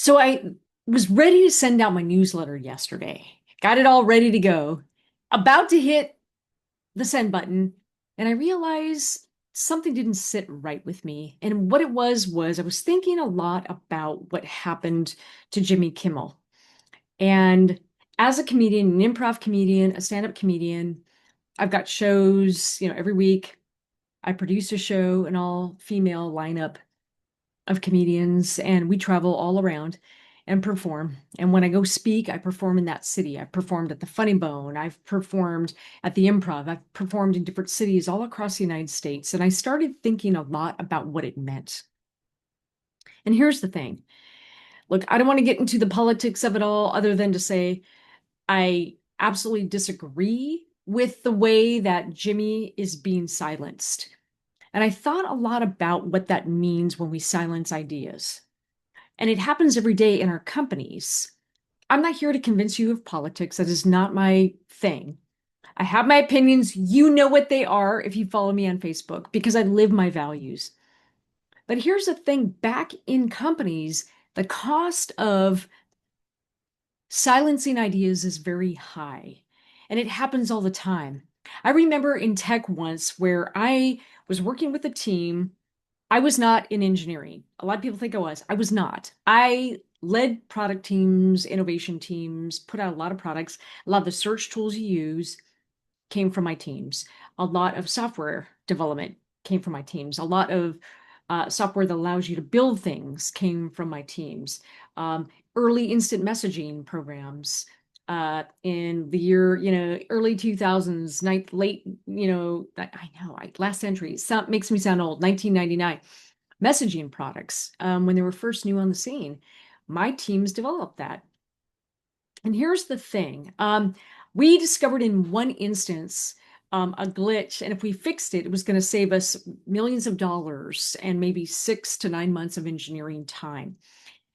So I was ready to send out my newsletter yesterday. Got it all ready to go. About to hit the send button, and I realized something didn't sit right with me. And what it was I was thinking a lot about what happened to Jimmy Kimmel. And as a comedian, an improv comedian, a stand-up comedian, I've got shows, every week. I produce a show, an all-female lineup of comedians, and we travel all around and perform. And when I go speak, I perform in that city. I've performed at the Funny Bone. I've performed at the Improv. I've performed in different cities all across the United States. And I started thinking a lot about what it meant. And here's the thing. Look, I don't want to get into the politics of it all other than to say I absolutely disagree with the way that Jimmy is being silenced. And I thought a lot about what that means when we silence ideas. And it happens every day in our companies. I'm not here to convince you of politics. That is not my thing. I have my opinions. You know what they are if you follow me on Facebook because I live my values. But here's the thing, back in companies, the cost of silencing ideas is very high, and it happens all the time. I remember in tech once where I was working with a team. I was not in engineering. A lot of people think I was. I was not. I led product teams, innovation teams, put out a lot of products. A lot of the search tools you use came from my teams. A lot of software development came from my teams. A lot of software that allows you to build things came from my teams. Early instant messaging programs in the year, early 2000s, late, I know, last century. Makes me sound old. 1999 messaging products when they were first new on the scene. My teams developed that. And here's the thing. We discovered in one instance a glitch, and if we fixed it, it was going to save us millions of dollars and maybe 6 to 9 months of engineering time.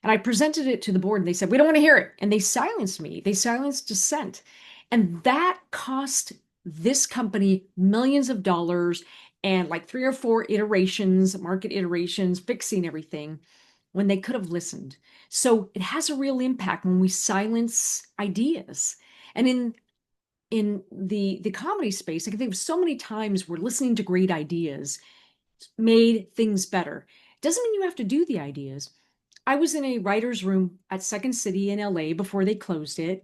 And I presented it to the board, and they said, we don't want to hear it. And they silenced me. They silenced dissent. And that cost this company millions of dollars and like 3 or 4 iterations, market iterations, fixing everything when they could have listened. So it has a real impact when we silence ideas. And in the comedy space, I can think of so many times where listening to great ideas made things better. Doesn't mean you have to do the ideas. I was in a writer's room at Second City in LA before they closed it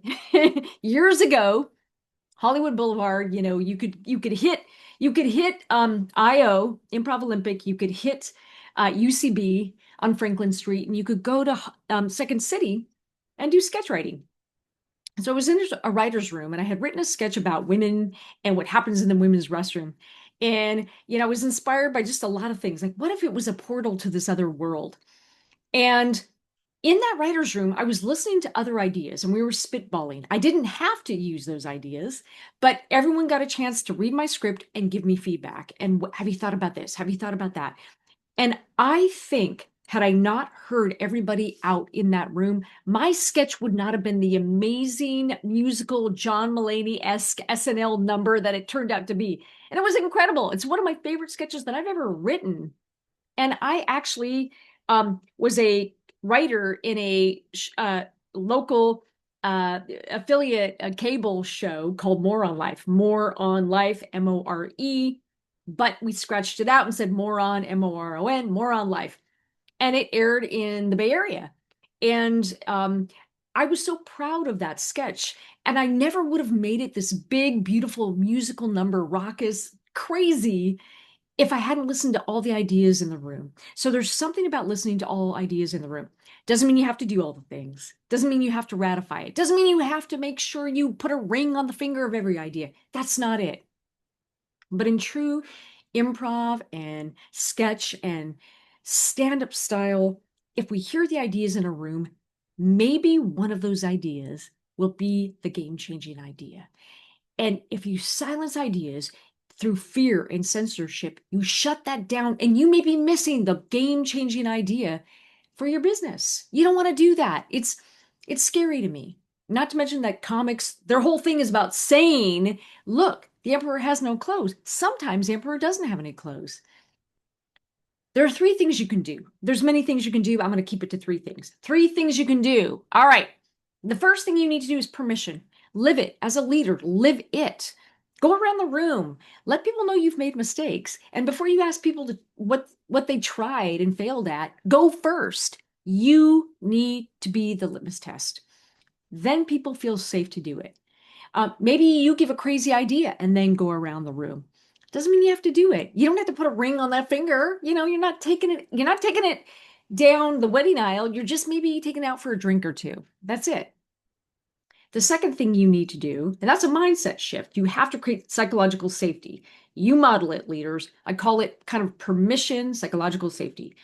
years ago. Hollywood Boulevard, you could hit IO, Improv Olympic, you could hit UCB on Franklin Street, and you could go to Second City and do sketch writing. So I was in a writer's room and I had written a sketch about women and what happens in the women's restroom. And, I was inspired by just a lot of things. Like, what if it was a portal to this other world? And in that writer's room, I was listening to other ideas and we were spitballing. I didn't have to use those ideas, but everyone got a chance to read my script and give me feedback. And have you thought about this? Have you thought about that? And I think, had I not heard everybody out in that room, my sketch would not have been the amazing musical John Mulaney-esque SNL number that it turned out to be. And it was incredible. It's one of my favorite sketches that I've ever written. And I actually was a writer in a local affiliate cable show called More on Life. More on Life, MORE. But we scratched it out and said Moron, MORON, More on Life. And it aired in the Bay Area. And I was so proud of that sketch. And I never would have made it this big, beautiful musical number, raucous, crazy, if I hadn't listened to all the ideas in the room. So there's something about listening to all ideas in the room. Doesn't mean you have to do all the things. Doesn't mean you have to ratify it. Doesn't mean you have to make sure you put a ring on the finger of every idea. That's not it. But in true improv and sketch and stand-up style, if we hear the ideas in a room, maybe one of those ideas will be the game-changing idea. And if you silence ideas through fear and censorship, you shut that down and you may be missing the game-changing idea for your business. You don't want to do that. It's scary to me. Not to mention that comics, their whole thing is about saying, look, the emperor has no clothes. Sometimes the emperor doesn't have any clothes. There are three things you can do. There's many things you can do. I'm going to keep it to three things. Three things you can do. All right. The first thing you need to do is permission. Live it as a leader. Live it. Go around the room. Let people know you've made mistakes. And before you ask people to what they tried and failed at, go first. You need to be the litmus test. Then people feel safe to do it. Maybe you give a crazy idea and then go around the room. Doesn't mean you have to do it. You don't have to put a ring on that finger. You're not taking it down the wedding aisle. You're just maybe taking it out for a drink or two. That's it. The second thing you need to do, and that's a mindset shift, you have to create psychological safety. You model it, leaders. I call it kind of permission psychological safety.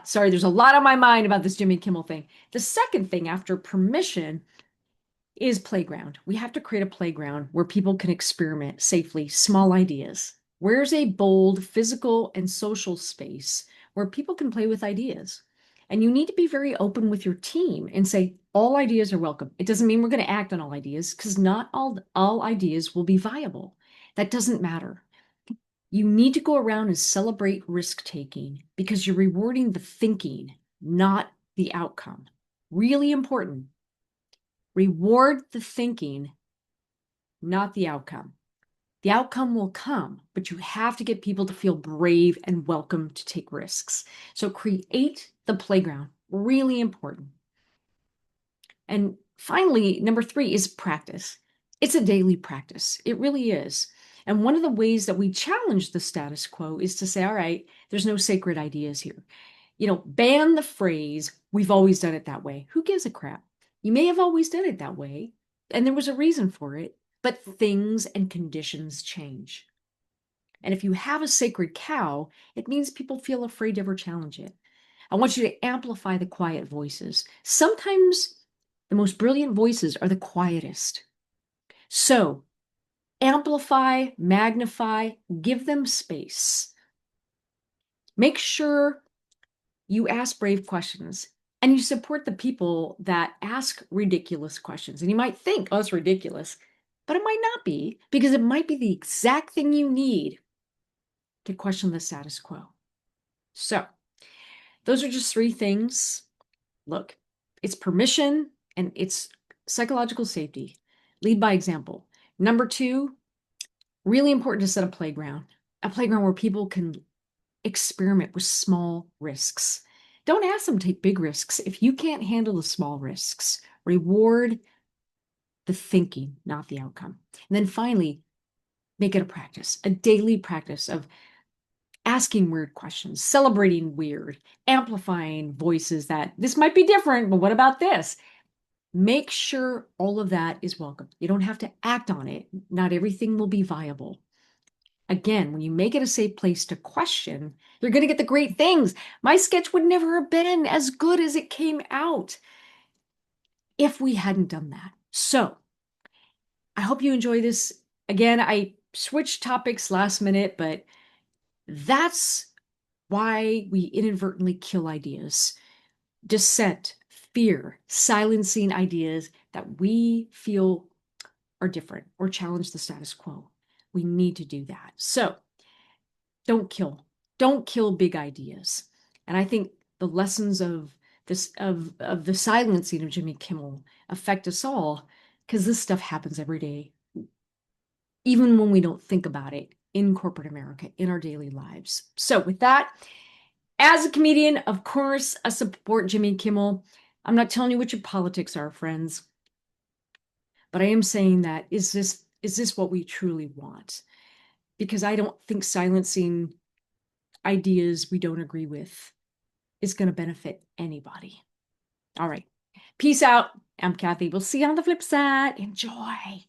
Sorry, there's a lot on my mind about this Jimmy Kimmel thing. The second thing after permission is playground. We have to create a playground where people can experiment safely, small ideas. Where's a bold physical and social space where people can play with ideas? And you need to be very open with your team and say, all ideas are welcome. It doesn't mean we're going to act on all ideas because not all ideas will be viable. That doesn't matter. You need to go around and celebrate risk-taking because you're rewarding the thinking, not the outcome. Really important. Reward the thinking, not the outcome. The outcome will come, but you have to get people to feel brave and welcome to take risks. So create the playground, really important. And finally, number 3 is practice. It's a daily practice. It really is. And one of the ways that we challenge the status quo is to say, all right, there's no sacred ideas here. Ban the phrase, we've always done it that way. Who gives a crap? You may have always done it that way, and there was a reason for it, but things and conditions change. And if you have a sacred cow, it means people feel afraid to ever challenge it. I want you to amplify the quiet voices. Sometimes the most brilliant voices are the quietest. So amplify, magnify, give them space. Make sure you ask brave questions. And you support the people that ask ridiculous questions. And you might think, oh, it's ridiculous. But it might not be, because it might be the exact thing you need to question the status quo. So those are just 3 things. Look, it's permission and it's psychological safety. Lead by example. Number 2, really important to set a playground where people can experiment with small risks. Don't ask them to take big risks. If you can't handle the small risks, reward the thinking, not the outcome. And then finally, make it a practice, a daily practice of asking weird questions, celebrating weird, amplifying voices that this might be different, but what about this? Make sure all of that is welcome. You don't have to act on it. Not everything will be viable. Again, when you make it a safe place to question, you're going to get the great things. My sketch would never have been as good as it came out if we hadn't done that. So I hope you enjoy this. Again, I switched topics last minute, but that's why we inadvertently kill ideas. Dissent, fear, silencing ideas that we feel are different or challenge the status quo. We need to do that. So don't kill big ideas. And I think the lessons of this of the silencing of Jimmy Kimmel affect us all, because this stuff happens every day, even when we don't think about it in corporate America, in our daily lives. So with that, as a comedian, of course, I support Jimmy Kimmel. I'm not telling you what your politics are, friends, but I am saying that is this what we truly want? Because I don't think silencing ideas we don't agree with is going to benefit anybody. All right. Peace out. I'm Kathy. We'll see you on the flip side. Enjoy.